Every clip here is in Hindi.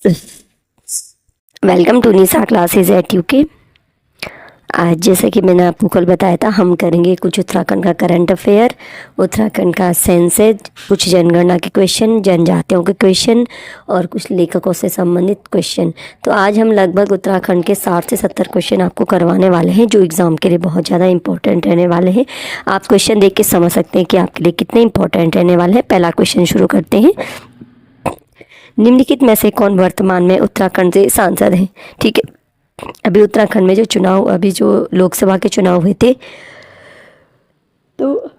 Welcome to Nisha classes at UK. आज जैसे कि मैंने आपको कल बताया था, हम करेंगे कुछ उत्तराखंड का करंट अफेयर, उत्तराखंड का सेंसस, कुछ जनगणना के क्वेश्चन, जनजातियों के क्वेश्चन और कुछ लेखकों से संबंधित क्वेश्चन। तो आज हम लगभग उत्तराखंड के 60 से 70 क्वेश्चन आपको करवाने वाले हैं, जो एग्ज़ाम के लिए बहुत ज़्यादा इंपॉर्टेंट रहने वाले हैं। आप क्वेश्चन देख के समझ सकते हैं कि आपके लिए कितने इंपॉर्टेंट रहने वाले हैं। पहला क्वेश्चन शुरू करते हैं। निम्नलिखित में से कौन वर्तमान में उत्तराखंड से सांसद हैं? ठीक है, अभी उत्तराखंड में जो लोकसभा के चुनाव हुए थे, तो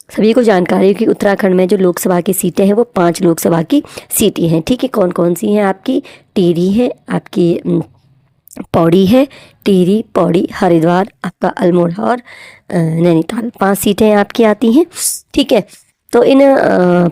सभी को जानकारी है कि उत्तराखंड में जो लोकसभा की सीटें हैं वो 5 लोकसभा की सीटें हैं। ठीक है, कौन कौन सी हैं? आपकी टिहरी है, आपकी पौड़ी है, टिहरी, पौड़ी, हरिद्वार, आपका अल्मोड़ा और नैनीताल। 5 सीटें आपकी आती हैं। ठीक है, तो इन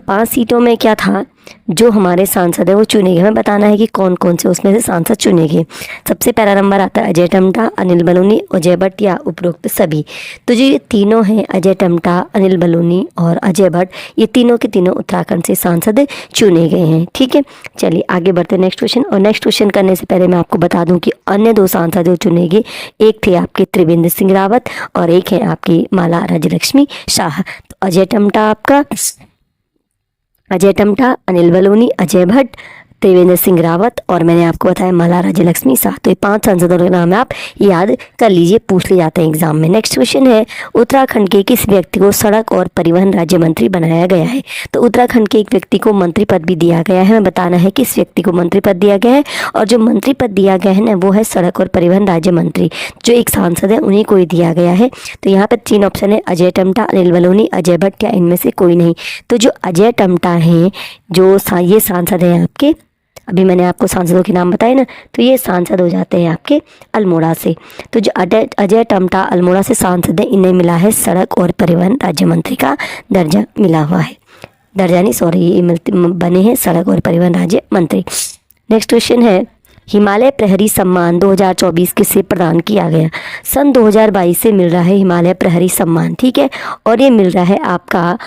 5 सीटों में क्या था, जो हमारे सांसद है वो चुने गए। हमें बताना है कि कौन कौन से उसमें से सांसद चुने गए। सबसे पहला नंबर आता है अजय टम्टा, अनिल बलूनी, अजय भट्ट या उपरोक्त सभी। तो जो ये तीनों हैं, अजय टम्टा, अनिल बलूनी और अजय भट्ट, ये तीनों के तीनों उत्तराखंड से सांसद चुने गए हैं। ठीक है, चलिए आगे बढ़ते हैं नेक्स्ट क्वेश्चन। और नेक्स्ट क्वेश्चन करने से पहले मैं आपको बता दूं कि अन्य 2 सांसद जो चुने गए, एक थे आपके त्रिवेंद्र सिंह रावत और एक है आपकी माला राज्यलक्ष्मी शाह। तो अजय टम्टा, अनिल बलूनी, अजय भट्ट, त्रिवेंद्र सिंह रावत और मैंने आपको बताया माला राज्यलक्ष्मी शाह। तो ये 5 सांसदों के नाम आप याद कर लीजिए, पूछ ले जाते हैं एग्जाम में। नेक्स्ट क्वेश्चन है, उत्तराखंड के किस व्यक्ति को सड़क और परिवहन राज्य मंत्री बनाया गया है? तो उत्तराखंड के एक व्यक्ति को मंत्री पद भी दिया गया है। हमें बताना है किस व्यक्ति को मंत्री पद दिया गया है, और जो मंत्री पद दिया गया है ना, वो है सड़क और परिवहन राज्य मंत्री। जो एक सांसद है उन्हीं को ही दिया गया है। तो यहाँ पर 3 ऑप्शन है, अजय टम्टा, अनिल बलूनी, अजय भट्ट या इनमें से कोई नहीं। तो जो अजय टम्टा हैं, ये सांसद हैं आपके, अभी मैंने आपको सांसदों के नाम बताए ना, तो ये सांसद हो जाते हैं आपके अल्मोड़ा से। तो जो अजय टम्टा अल्मोड़ा से सांसद है, इन्हें मिला है सड़क और परिवहन राज्य मंत्री का दर्जा मिला हुआ है। दर्जा नहीं, सॉरी, ये बने हैं सड़क और परिवहन राज्य मंत्री। नेक्स्ट क्वेश्चन है, हिमालय प्रहरी सम्मान 2024 किसे प्रदान किया गया? सन 2022 से मिल रहा है हिमालय प्रहरी सम्मान। ठीक है, और ये मिल रहा है आपका,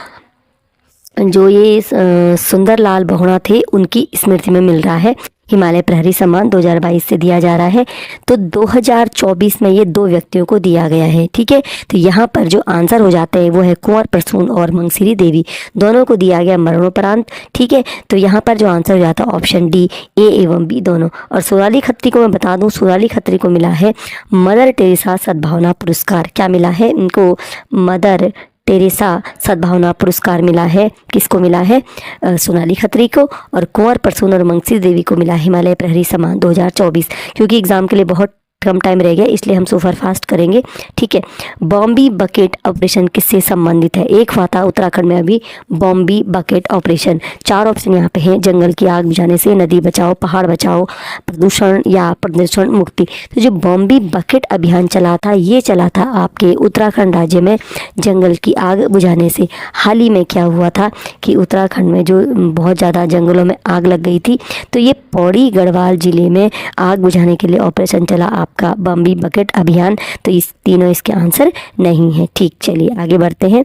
जो ये सुंदरलाल बहुणा थे, उनकी स्मृति में मिल रहा है। हिमालय प्रहरी सम्मान 2022 से दिया जा रहा है। तो 2024 में ये 2 व्यक्तियों को दिया गया है। ठीक है, तो यहाँ पर जो आंसर हो जाते हैं वो है कुंवर प्रसून और मंगसिरी देवी, दोनों को दिया गया मरणोपरांत। ठीक है, तो यहाँ पर जो आंसर हो जाता है ऑप्शन डी, ए एवं बी दोनों। और सोनाली खत्री को मैं बता दूँ, सोनाली खत्री को मिला है मदर टेरेसा सद्भावना पुरस्कार। क्या मिला है इनको? मदर टेरेसा सद्भावना पुरस्कार मिला है। किसको मिला है? सोनाली खत्री को। और कुंवर प्रसून और मंगसिरी देवी को मिला हिमालय प्रहरी सम्मान 2024। क्योंकि एग्जाम के लिए बहुत कम टाइम रह गया, इसलिए हम सुपर फास्ट करेंगे। ठीक है, बॉम्बी बकेट ऑपरेशन किससे संबंधित है? एक हुआ था उत्तराखंड में अभी बॉम्बी बकेट ऑपरेशन। 4 ऑप्शन यहाँ पे हैं, जंगल की आग बुझाने से, नदी बचाओ, पहाड़ बचाओ, प्रदूषण या प्रदूषण मुक्ति। तो जो बॉम्बी बकेट अभियान चला था, ये चला था आपके उत्तराखंड राज्य में जंगल की आग बुझाने से। हाल ही में क्या हुआ था कि उत्तराखंड में जो बहुत ज़्यादा जंगलों में आग लग गई थी, तो ये पौड़ी गढ़वाल ज़िले में आग बुझाने के लिए ऑपरेशन चला आपका बॉम्बी बकेट अभियान। तो इस तीनों इसके आंसर नहीं है। ठीक, चलिए आगे बढ़ते हैं।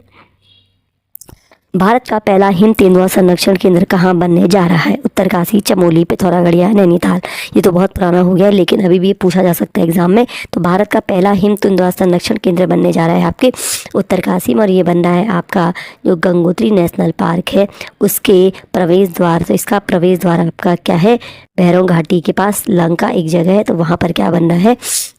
भारत का पहला हिम तेंदुआ संरक्षण केंद्र कहाँ बनने जा रहा है? उत्तरकाशी, चमोली, पिथौरागढ़ या नैनीताल। ये तो बहुत पुराना हो गया, लेकिन अभी भी ये पूछा जा सकता है एग्जाम में। तो भारत का पहला हिम तेंदुआ संरक्षण केंद्र बनने जा रहा है आपके उत्तरकाशी में, और ये बन रहा है आपका जो गंगोत्री नेशनल पार्क है उसके प्रवेश द्वार। तो इसका प्रवेश द्वार आपका क्या है? भैरव घाटी के पास लंका एक जगह है, तो वहाँ पर क्या बन रहा है?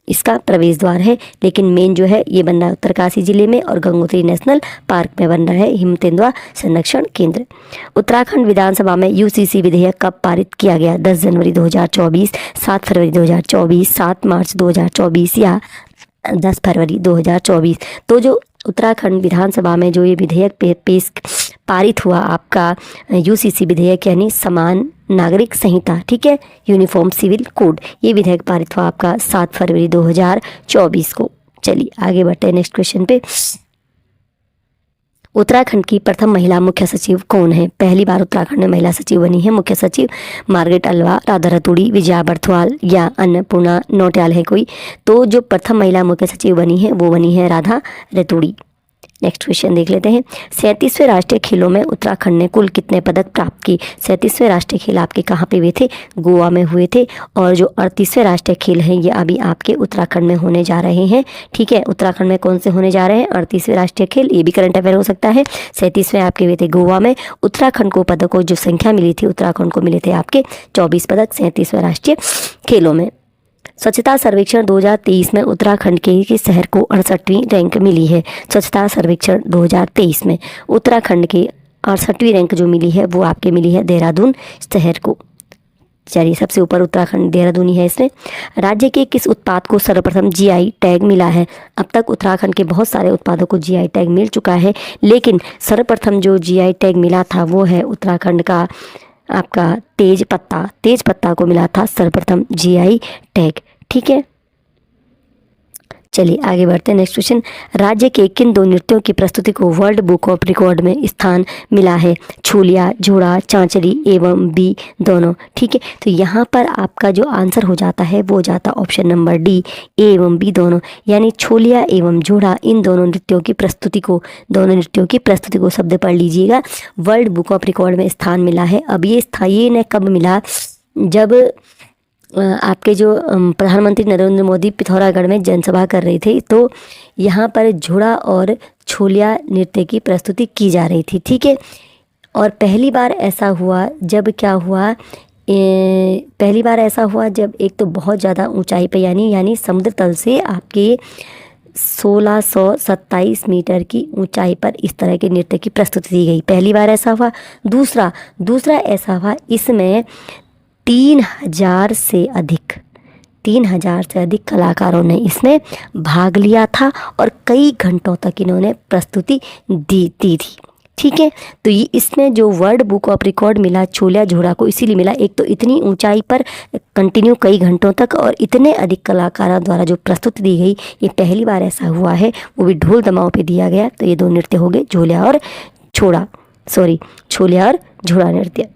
इसका प्रवेश द्वार है। लेकिन मेन जो है ये बन रहा है उत्तरकाशी जिले में, और गंगोत्री नेशनल पार्क में बन रहा है हिम तेंदुआ संरक्षण केंद्र। उत्तराखंड विधानसभा में यूसीसी विधेयक कब पारित किया गया? 10 जनवरी 2024, 7 फरवरी 2024, 7 मार्च 2024 या 10 फरवरी 2024। तो जो उत्तराखंड विधानसभा में जो ये विधेयक पारित हुआ आपका यूसीसी विधेयक, यानी समान नागरिक संहिता, ठीक है, यूनिफॉर्म सिविल कोड, ये विधेयक पारित हुआ आपका 7 फरवरी 2024 को। चलिए आगे बढ़ते हैं नेक्स्ट क्वेश्चन पे। उत्तराखंड की प्रथम महिला मुख्य सचिव कौन है? पहली बार उत्तराखंड में महिला सचिव बनी है मुख्य सचिव मार्गरेट अल्वा, राधा रतूड़ी, विजया बर्थवाल या अन्नपूर्णा नौटियाल है कोई? तो जो प्रथम महिला मुख्य सचिव बनी है वो बनी है राधा रतूड़ी। नेक्स्ट क्वेश्चन देख लेते हैं। 37वें राष्ट्रीय खेलों में उत्तराखंड ने कुल कितने पदक प्राप्त किए? 37वें राष्ट्रीय खेल आपके कहाँ पे हुए थे? गोवा में हुए थे। और जो 38वें राष्ट्रीय खेल हैं ये अभी आपके उत्तराखंड में होने जा रहे हैं। ठीक है, उत्तराखंड में कौन से होने जा रहे हैं? 38वें राष्ट्रीय खेल, ये भी करंट अफेयर हो सकता है। 37वें आपके हुए थे गोवा में। उत्तराखंड को पदकों जो संख्या मिली थी, उत्तराखंड को मिले थे आपके 24 पदक 37वें राष्ट्रीय खेलों में। स्वच्छता सर्वेक्षण 2023 में उत्तराखंड के शहर को 68वीं रैंक मिली है। स्वच्छता सर्वेक्षण 2023 में उत्तराखंड के 68वीं रैंक जो मिली है वो आपके मिली है देहरादून शहर को। चलिए, सबसे ऊपर उत्तराखंड देहरादून ही है इसमें। राज्य के किस उत्पाद को सर्वप्रथम जीआई टैग मिला है? अब तक उत्तराखंड के बहुत सारे उत्पादों को जीआई टैग मिल चुका है, लेकिन सर्वप्रथम जो जीआई टैग मिला था वो है उत्तराखंड का आपका तेज पत्ता को मिला था सर्वप्रथम जीआई टैग। ठीक है, चलिए आगे बढ़ते हैं। नेक्स्ट क्वेश्चन, राज्य के किन दो नृत्यों की प्रस्तुति को वर्ल्ड बुक ऑफ रिकॉर्ड में स्थान मिला है? छोलिया, झोड़ा, चांचली एवं बी दोनों। ठीक है, तो यहाँ पर आपका जो आंसर हो जाता है वो जाता ऑप्शन नंबर डी, ए एवं बी दोनों, यानी छोलिया एवं झोड़ा इन दोनों नृत्यों की प्रस्तुति को शब्द पढ़ लीजिएगा, वर्ल्ड बुक ऑफ रिकॉर्ड में स्थान मिला है। अब ये ने कब मिला? जब आपके जो प्रधानमंत्री नरेंद्र मोदी पिथौरागढ़ में जनसभा कर रहे थे, तो यहाँ पर झोड़ा और छोलिया नृत्य की प्रस्तुति की जा रही थी। ठीक है, और पहली बार ऐसा हुआ जब जब एक तो बहुत ज़्यादा ऊंचाई पे यानी समुद्र तल से आपके 1627 मीटर की ऊंचाई पर इस तरह के नृत्य की प्रस्तुति दी गई। पहली बार ऐसा हुआ। दूसरा ऐसा हुआ, इसमें 3000 से अधिक कलाकारों ने इसमें भाग लिया था और कई घंटों तक इन्होंने प्रस्तुति दी थी। ठीक है, तो ये इसमें जो वर्ल्ड बुक ऑफ रिकॉर्ड मिला छोलिया झोड़ा को इसीलिए मिला, एक तो इतनी ऊंचाई पर कंटिन्यू कई घंटों तक और इतने अधिक कलाकारों द्वारा जो प्रस्तुति दी गई, ये पहली बार ऐसा हुआ है, वो भी ढोल दमाओं पे दिया गया। तो ये दो नृत्य हो गए छोलिया और झोड़ा नृत्य।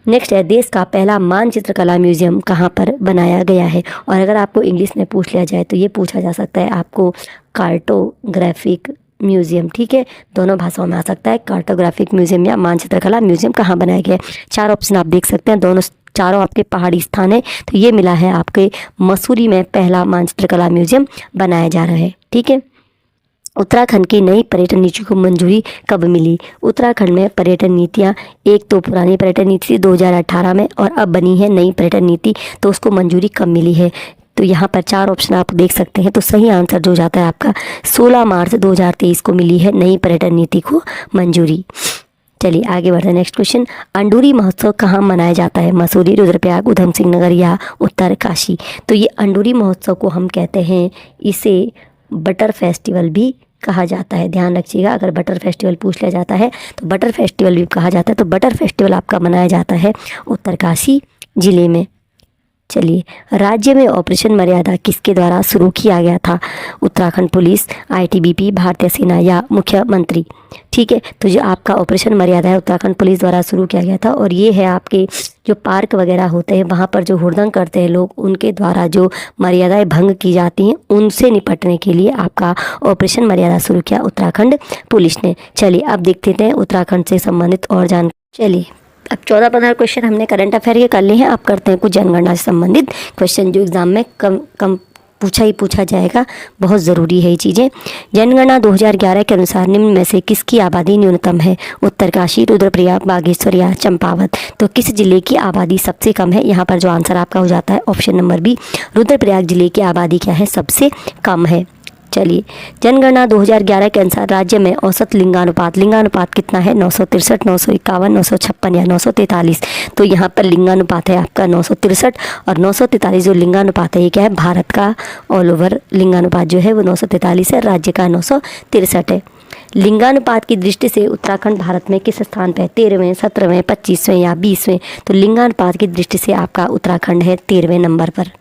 नेक्स्ट है, देश का पहला मानचित्र कला म्यूजियम कहाँ पर बनाया गया है? और अगर आपको इंग्लिश में पूछ लिया जाए तो ये पूछा जा सकता है आपको कार्टोग्राफिक म्यूजियम। ठीक है, दोनों भाषाओं में आ सकता है, कार्टोग्राफिक म्यूजियम या मानचित्र कला म्यूजियम कहाँ बनाया गया है। 4 ऑप्शन आप देख सकते हैं, चारों आपके पहाड़ी स्थान है। तो ये मिला है आपके मसूरी में पहला मानचित्र कला म्यूजियम बनाया जा रहा है। ठीक है, उत्तराखंड की नई पर्यटन नीति को मंजूरी कब मिली? उत्तराखंड में पर्यटन नीतियाँ, एक तो पुरानी पर्यटन नीति 2018 में और अब बनी है नई पर्यटन नीति, तो उसको मंजूरी कब मिली है? तो यहाँ पर 4 ऑप्शन आप देख सकते हैं। तो सही आंसर जो जाता है आपका 16 मार्च 2023 को मिली है नई पर्यटन नीति को मंजूरी। चलिए आगे बढ़ते हैं। नेक्स्ट क्वेश्चन, अंडूरी महोत्सव कहाँ मनाया जाता है? मसूरी, रुद्रप्रयाग, उधम सिंह नगर या उत्तरकाशी? तो ये अंडूरी महोत्सव को हम कहते हैं, इसे बटर फेस्टिवल भी कहा जाता है। ध्यान रखिएगा, अगर बटर फेस्टिवल पूछ लिया जाता है तो बटर फेस्टिवल भी कहा जाता है। तो बटर फेस्टिवल आपका मनाया जाता है उत्तरकाशी जिले में। चलिए, राज्य में ऑपरेशन मर्यादा किसके द्वारा शुरू किया गया था? उत्तराखंड पुलिस, आईटीबीपी, भारतीय सेना या मुख्यमंत्री? ठीक है, तो जो आपका ऑपरेशन मर्यादा है उत्तराखंड पुलिस द्वारा शुरू किया गया था, और ये है आपके जो पार्क वगैरह होते हैं वहाँ पर जो हुड़दंग करते हैं लोग, उनके द्वारा जो मर्यादाएं भंग की जाती हैं उनसे निपटने के लिए आपका ऑपरेशन मर्यादा शुरू किया उत्तराखंड पुलिस ने। चलिए अब देखते हैं उत्तराखंड से संबंधित और चलिए अब 14-15 क्वेश्चन हमने करंट अफेयर के कर लिए हैं। अब करते हैं कुछ जनगणना से संबंधित क्वेश्चन जो एग्जाम में कम पूछा जाएगा, बहुत ज़रूरी है ये चीज़ें। जनगणना 2011 के अनुसार निम्न में से किसकी आबादी न्यूनतम है? उत्तरकाशी, रुद्रप्रयाग, बागेश्वर या चंपावत? तो किस जिले की आबादी सबसे कम है? यहाँ पर जो आंसर आपका हो जाता है ऑप्शन नंबर बी, रुद्रप्रयाग जिले की आबादी क्या है? सबसे कम है। चलिए, जनगणना 2011 के अनुसार राज्य में औसत लिंगानुपात कितना है? 963, 951, 956 या 943? तो यहाँ पर लिंगानुपात है आपका 963, और 943 जो लिंगानुपात है ये क्या है? भारत का ऑल ओवर लिंगानुपात जो है वो 943 है, राज्य का 963 है। लिंगानुपात की दृष्टि से उत्तराखंड भारत में किस स्थान पर है? 13वें, 17वें, 25वें या 20वें? तो लिंगानुपात की दृष्टि से आपका उत्तराखंड है 13वें नंबर पर।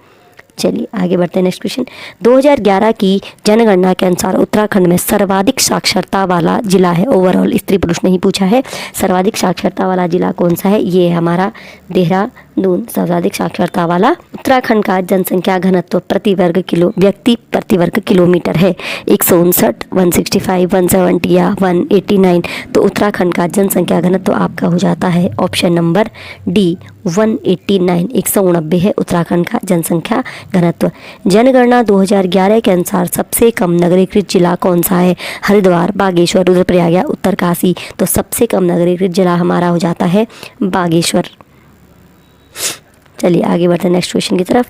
चलिए आगे बढ़ते हैं नेक्स्ट क्वेश्चन। 2011 की जनगणना के अनुसार उत्तराखंड में सर्वाधिक साक्षरता वाला जिला है, ओवरऑल स्त्री पुरुष नहीं पूछा है, सर्वाधिक साक्षरता वाला जिला कौन सा है, ये है हमारा देहरादून। सर्वाधिक साक्षरता वाला उत्तराखंड का जनसंख्या घनत्व प्रति वर्ग किलो व्यक्ति प्रति वर्ग किलोमीटर है 159, 165, 170 या 189। तो उत्तराखंड का जनसंख्या घनत्व आपका हो जाता है ऑप्शन नंबर डी 189, 189 है उत्तराखंड का जनसंख्या घनत्व। जनगणना 2011 के अनुसार सबसे कम नगरीकृत जिला कौन सा है, हरिद्वार, बागेश्वर, रुद्रप्रयाग या उत्तरकाशी। तो सबसे कम नगरीकृत जिला हमारा हो जाता है बागेश्वर। चलिए आगे बढ़ते हैं नेक्स्ट क्वेश्चन की तरफ।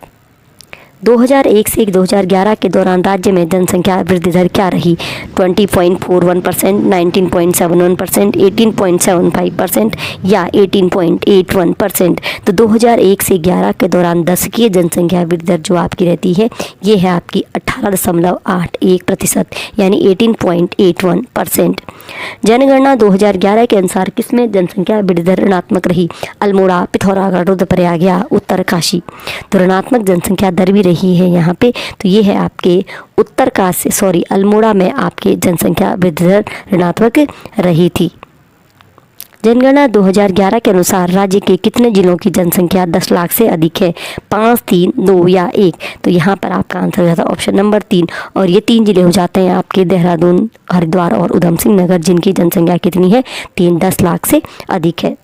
2001 से 2011 के दौरान राज्य में जनसंख्या वृद्धि दर क्या रही, 20.41%, 19.71%, 18.75% या 18.81%। तो 2001 से 11 के दौरान दशकीय जनसंख्या वृद्धि दर जो आपकी रहती है ये है आपकी 18.81% यानी 18.81%। जनगणना 2011 के अनुसार किसमें जनसंख्या वृद्धि दर ऋणात्मक रही, अल्मोड़ा, पिथौरागढ़, रुद्रप्रयाग या उत्तरकाशी। तो ऋणात्मक जनसंख्या दर भी रही है यहाँ पे, तो ये है आपके उत्तरकाशी अल्मोड़ा में आपके जनसंख्या वृद्धि दर ऋणात्मक रही थी। जनगणना 2011 के अनुसार राज्य के कितने जिलों की जनसंख्या 10 लाख से अधिक है, 5, 3, 2 या 1। तो यहाँ पर आपका आंसर हो जाता है ऑप्शन नंबर 3 और ये 3 जिले हो जाते हैं आपके देहरादून, हरिद्वार और उधम सिंह नगर, जिनकी जनसंख्या कितनी है 10 लाख से अधिक है।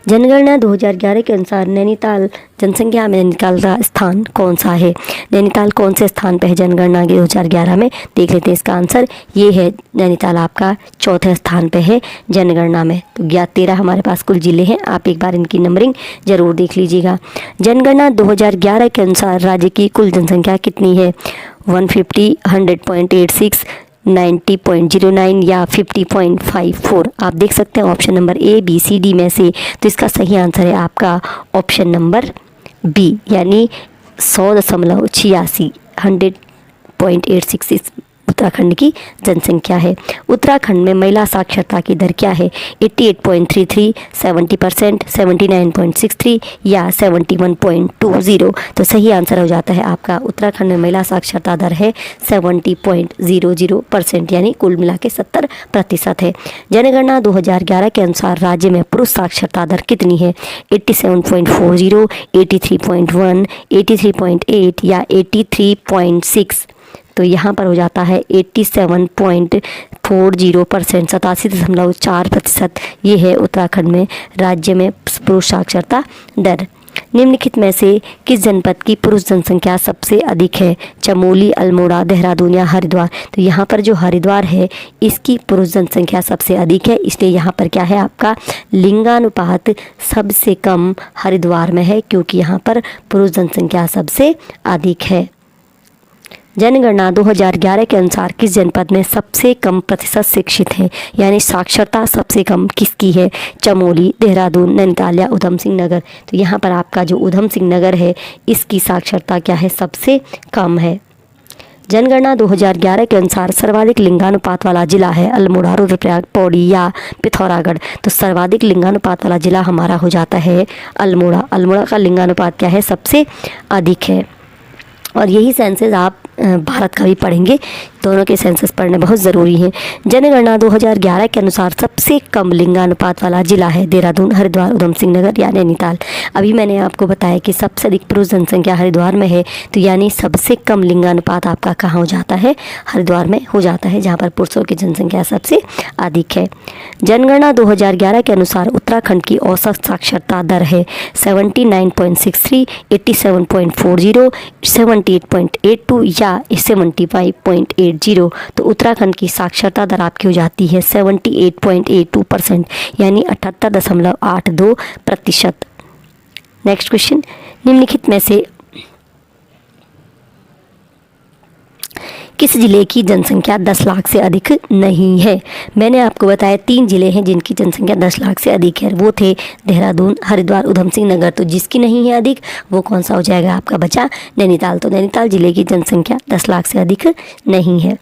जनगणना 2011 के अनुसार नैनीताल जनसंख्या में नैनीताल का स्थान कौन सा है, नैनीताल कौन से स्थान पे है जनगणना के 2011 में, देख लेते हैं इसका आंसर। ये है नैनीताल आपका चौथे स्थान पे है जनगणना में। तो 13 हमारे पास कुल जिले हैं, आप एक बार इनकी नंबरिंग जरूर देख लीजिएगा। जनगणना 2011 के अनुसार राज्य की कुल जनसंख्या कितनी है, 150, 100.86, 90.09 या 50.54। आप देख सकते हैं option number A, B, C, D में से। तो इसका सही आंसर है आपका ऑप्शन नंबर बी यानी 100.86, 100.86 इस उत्तराखंड की जनसंख्या है। उत्तराखंड में महिला साक्षरता की दर क्या है, 88.33, 70%, 79.63 या 71.20। तो सही आंसर हो जाता है आपका उत्तराखंड में महिला साक्षरता दर है 70.00% यानी कुल मिला के 70% है। जनगणना 2011 के अनुसार राज्य में पुरुष साक्षरता दर कितनी है, 87.40, 83.1, 83.8 या 83.6। तो यहाँ पर हो जाता है 87.40%, 87.4%। ये है उत्तराखंड में राज्य में पुरुष साक्षरता दर। निम्नलिखित में से किस जनपद की पुरुष जनसंख्या सबसे अधिक है, चमोली, अल्मोड़ा, देहरादून या हरिद्वार। तो यहाँ पर जो हरिद्वार है इसकी पुरुष जनसंख्या सबसे अधिक है, इसलिए यहाँ पर क्या है आपका लिंगानुपात सबसे कम हरिद्वार में है क्योंकि यहाँ पर पुरुष जनसंख्या सबसे अधिक है। जनगणना 2011 के अनुसार किस जनपद में सबसे कम प्रतिशत शिक्षित हैं, यानी साक्षरता सबसे कम किसकी है, चमोली, देहरादून, नैनीताल या उधम सिंह नगर। तो यहाँ पर आपका जो उधम सिंह नगर है इसकी साक्षरता क्या है, सबसे कम है। जनगणना 2011 के अनुसार सर्वाधिक लिंगानुपात वाला जिला है अल्मोड़ा, रुद्रप्रयाग, पौड़ी या पिथौरागढ़। तो सर्वाधिक लिंगानुपात वाला जिला हमारा हो जाता है अल्मोड़ा। अल्मोड़ा का लिंगानुपात क्या है, सबसे अधिक है। और यही सेंसेस आप भारत का भी पढ़ेंगे, दोनों के सेंसस पढ़ने बहुत ज़रूरी हैं। जनगणना 2011 के अनुसार सबसे कम लिंगानुपात वाला जिला है देहरादून, हरिद्वार, उधम सिंह नगर या नैनीताल। अभी मैंने आपको बताया कि सबसे अधिक पुरुष जनसंख्या हरिद्वार में है, तो यानी सबसे कम लिंगानुपात आपका कहाँ हो जाता है, हरिद्वार में हो जाता है, जहाँ पर पुरुषों की जनसंख्या सबसे अधिक है। जनगणना 2011 के अनुसार उत्तराखंड की औसत साक्षरता दर है 79.63, 87.40, 78.82 या 75.80। तो उत्तराखंड की साक्षरता दर आपकी हो जाती है 78.82% यानी 78.82%। नेक्स्ट क्वेश्चन, निम्नलिखित में से किस जिले की जनसंख्या 10 लाख से अधिक नहीं है। मैंने आपको बताया 3 जिले हैं जिनकी जनसंख्या 10 लाख से अधिक है, वो थे देहरादून, हरिद्वार, उधम सिंह नगर। तो जिसकी नहीं है अधिक वो कौन सा हो जाएगा आपका बचा, नैनीताल। तो नैनीताल जिले की जनसंख्या 10 लाख से अधिक नहीं है।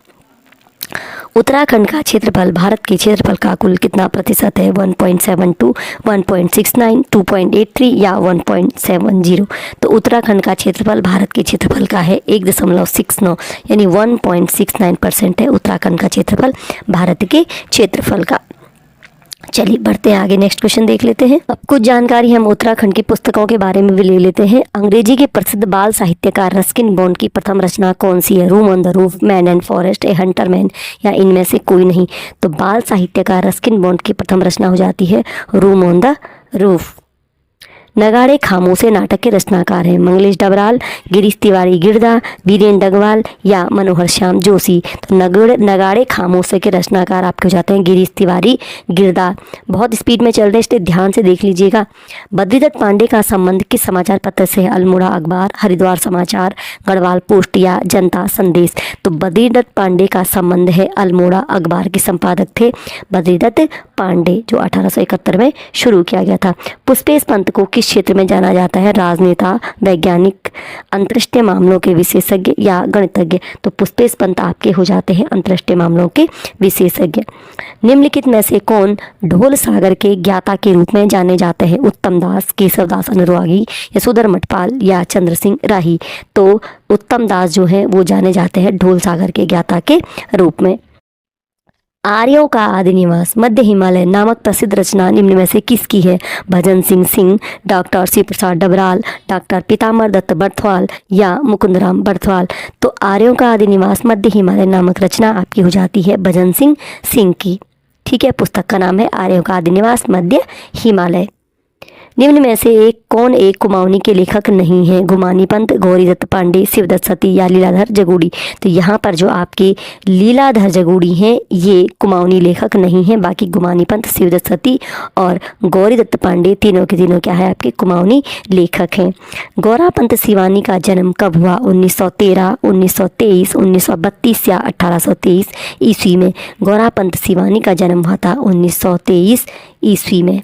उत्तराखंड का क्षेत्रफल भारत के क्षेत्रफल का कुल कितना प्रतिशत है? 1.72, 1.69, 2.83 या 1.70। तो उत्तराखंड का क्षेत्रफल भारत के क्षेत्रफल का है 1.69 यानी 1.69% है उत्तराखंड का क्षेत्रफल भारत के क्षेत्रफल का। चलिए बढ़ते हैं आगे, नेक्स्ट क्वेश्चन देख लेते हैं। अब कुछ जानकारी हम उत्तराखंड की पुस्तकों के बारे में भी ले लेते हैं। अंग्रेजी के प्रसिद्ध बाल साहित्यकार रस्किन बॉन्ड की प्रथम रचना कौन सी है? Room on the roof, man and forest, A Hunter man या इनमें से कोई नहीं। तो बाल साहित्यकार रस्किन बॉन्ड की प्रथम रचना हो जाती है रूम ऑन द रूफ। नगाड़े खामोशे नाटक के रचनाकार हैं मंगलेश डबराल, गिरीश तिवारी गिरदा, वीरेंद्र डगवाल या मनोहर श्याम जोशी। तो नगाड़े खामोशे के रचनाकार आपके हो जाते हैं गिरीश तिवारी गिरदा। बहुत स्पीड में चल रहे हैं इसलिए ध्यान से देख लीजिएगा। बद्रीदत्त पांडे का संबंध किस समाचार पत्र से है? अल्मोड़ा अखबार, हरिद्वार समाचार, गढ़वाल पोस्ट या जनता संदेश। तो बद्रीदत्त पांडे का संबंध है अल्मोड़ा अखबार के संपादक थे बद्रीदत्त पांडे, जो 1871 में शुरू किया गया था। पुष्पेश पंत को किस क्षेत्र में जाना जाता है? राजनेता, वैज्ञानिक, अंतर्राष्ट्रीय मामलों के विशेषज्ञ या गणितज्ञ। तो पुष्पेश पंत आपके हो जाते हैं अंतर्राष्ट्रीय मामलों के विशेषज्ञ। निम्नलिखित में से कौन ढोल सागर के ज्ञाता के रूप में जाने जाते हैं? उत्तम दास, केशव दास अनुरागी, यशोधर मठपाल या चंद्र सिंह राही। तो उत्तम दास जो है वो जाने जाते हैं ढोल सागर के ज्ञाता के रूप में। आर्यों का आदि निवास मध्य हिमालय नामक प्रसिद्ध रचना निम्न में से किसकी है? भजन सिंह, डॉक्टर शिव प्रसाद डबराल, डॉक्टर पीताम्बर दत्त बर्थवाल या मुकुंदराम बर्थवाल। तो आर्यों का आदि निवास मध्य हिमालय नामक रचना आपकी हो जाती है भजन सिंह की। ठीक है, पुस्तक का नाम है आर्यों का आदि निवास मध्य हिमालय। निम्न में से कौन एक कुमाऊनी के लेखक नहीं है? गुमानी पंत, गौरीदत्त पांडे, शिवदत्त सती या लीलाधर जगूड़ी। तो यहाँ पर जो आपके लीलाधर जगूड़ी हैं ये कुमाऊनी लेखक नहीं हैं, बाकी गुमानी पंत, शिवदत्त सती और गौरीदत्त पांडे तीनों के तीनों क्या है आपके कुमाऊनी लेखक हैं। गौरा पंत सिवानी का जन्म कब हुआ? 1913, 1923, 1932 या 1823 ईस्वी में। गौरा पंत सिवानी का जन्म हुआ था 1923 ईस्वी में।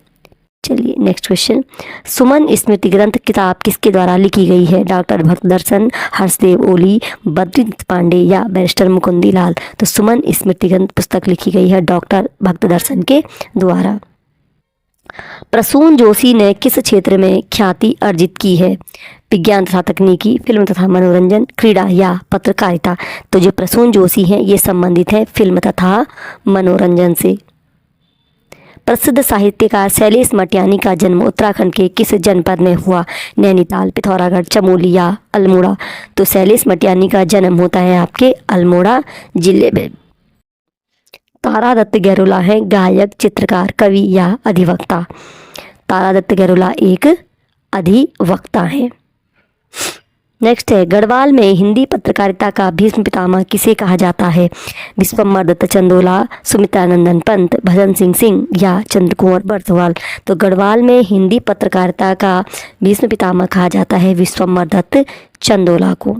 चलिए नेक्स्ट क्वेश्चन। सुमन स्मृति ग्रंथ किताब किसके द्वारा लिखी गई है? डॉक्टर भक्तदर्शन, हर्षदेव ओली, बद्रीदत्त पांडे या बैरिस्टर मुकुंदी लाल। तो सुमन स्मृति ग्रंथ पुस्तक लिखी गई है डॉक्टर भक्तदर्शन के द्वारा। प्रसून जोशी ने किस क्षेत्र में ख्याति अर्जित की है? विज्ञान तथा तकनीकी, फिल्म तथा मनोरंजन, क्रीड़ा या पत्रकारिता। तो जो प्रसून जोशी हैं ये संबंधित है फिल्म तथा मनोरंजन से। प्रसिद्ध साहित्यकार शैलेश मटियानी का जन्म उत्तराखंड के किस जनपद में हुआ? नैनीताल, पिथौरागढ़, चमोली या अल्मोड़ा। तो शैलेश मटियानी का जन्म होता है आपके अल्मोड़ा जिले में। तारादत्त गैरोला है गायक, चित्रकार, कवि या अधिवक्ता। तारादत्त गैरोला एक अधिवक्ता है। नेक्स्ट है, गढ़वाल में हिंदी पत्रकारिता का भीष्म पितामह किसे कहा जाता है? विश्वम्भर दत्त चंदोला, सुमित्रानंदन पंत, भजन सिंह या चंद्र कुंवर बर्थवाल। तो गढ़वाल में हिंदी पत्रकारिता का भीष्म पितामह कहा जाता है विश्वम्भर दत्त चंदोला को।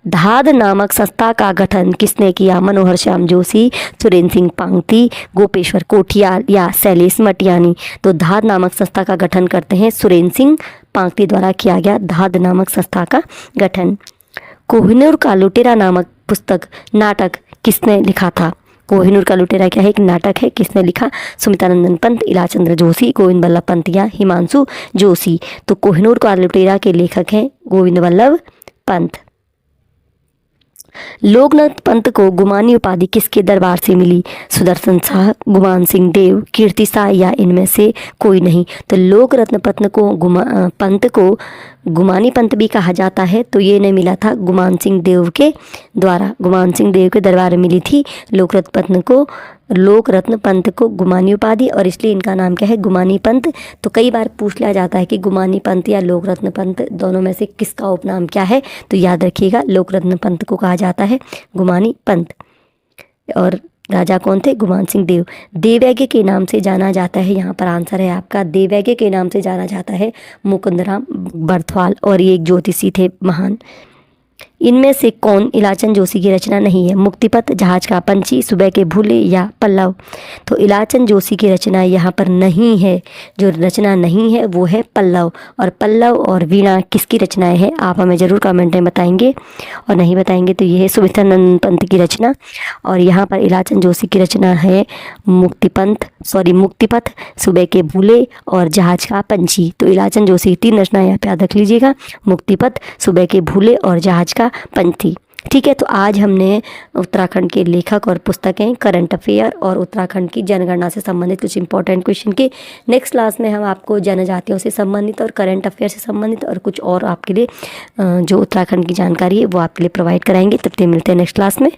धाद नामक संस्था का गठन किसने किया? मनोहर श्याम जोशी, सुरेंद्र सिंह पांगती, गोपेश्वर कोठियाल या शैलेश मटियानी। तो धाद नामक संस्था का गठन करते हैं सुरेंद्र सिंह पांगती द्वारा किया गया धाद नामक संस्था का गठन। कोहिनूर का लुटेरा नामक पुस्तक नाटक किसने लिखा था? कोहिनूर का लुटेरा क्या है? एक नाटक है। किसने लिखा? सुमित्रानंदन पंत, इलाचंद्र जोशी, गोविंद वल्लभ पंत या हिमांशु जोशी। तो कोहिनूर का लुटेरा के लेखक हैं गोविंद वल्लभ पंत। लोकनाथ पंत को गुमानी उपाधि किसके दरबार से मिली? सुदर्शन शाह, गुमान सिंह देव, कीर्ति शाह या इनमें से कोई नहीं। तो लोक रत्न पंत को गुमानी पंत भी कहा जाता है। तो ये नहीं मिला था गुमान सिंह देव के द्वारा, गुमान सिंह देव के दरबार में मिली थी लोक रत्न पंत को गुमानी उपाधि, और इसलिए इनका नाम क्या है? गुमानी पंत। तो कई बार पूछ लिया जाता है कि गुमानी पंत या लोक रत्न पंत दोनों में से किसका उपनाम क्या है? तो याद रखिएगा लोक रत्न पंत को कहा जाता है गुमानी पंत। और राजा कौन थे? गुमान सिंह देव। देवैज्ञ के नाम से जाना जाता है, यहाँ पर आंसर है आपका, देवैज्ञ के नाम से जाना जाता है मुकुंदराम बर्थवाल, और ये एक ज्योतिषी थे महान। इनमें से कौन इलाचन जोशी की रचना नहीं है? मुक्तिपथ, जहाज का पंछी, सुबह के भूले या पल्लव। तो इलाचन जोशी की रचना यहाँ पर नहीं है, जो रचना नहीं है वो है पल्लव। और पल्लव और वीणा किसकी रचनाएं हैं, आप हमें ज़रूर कमेंट में बताएंगे, और नहीं बताएंगे तो ये है सुमित्रानंद पंत की रचना। और यहाँ पर इलाचन जोशी की रचना है मुक्तिपथ, सुबह के भूले और जहाज का पंछी। तो इलाचन जोशी की 3 रचनाएं यहाँ पे याद रख लीजिएगा, मुक्तिपथ, सुबह के भूले और जहाज का पंछी। ठीक है, तो आज हमने उत्तराखंड के लेखक और पुस्तकें, करंट अफेयर और उत्तराखंड की जनगणना से संबंधित कुछ इंपॉर्टेंट क्वेश्चन के। नेक्स्ट क्लास में हम आपको जनजातियों से संबंधित और करंट अफेयर से संबंधित और कुछ और आपके लिए जो उत्तराखंड की जानकारी है वो आपके लिए प्रोवाइड कराएंगे। तब तक मिलते हैं नेक्स्ट क्लास में।